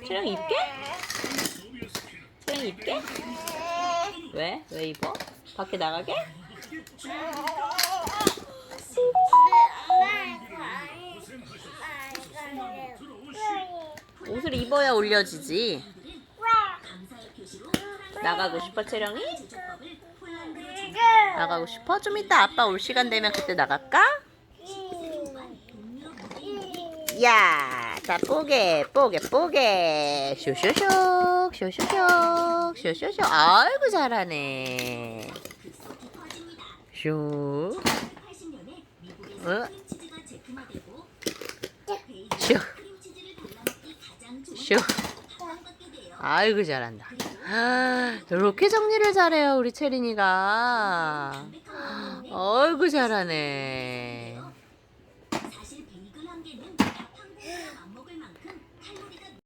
채령이 입게? 채령이 입게? 왜? 왜 입어? 밖에 나가게? 옷을 입어야 올려지지. 나가고 싶어, 채령이? 나가고 싶어? 좀 이따 아빠 올 시간 되면 그때 나갈까? 야, 자, 뽀개, 뽀개, 뽀개. 쇼쇼쇼, 쇼쇼쇼, 쇼쇼쇼. 아이고, 잘하네. 쇼. 쇼. 쇼. 아이고, 잘한다. 이렇게 정리를 잘해요, 우리 채린이가. 아이고, 잘하네.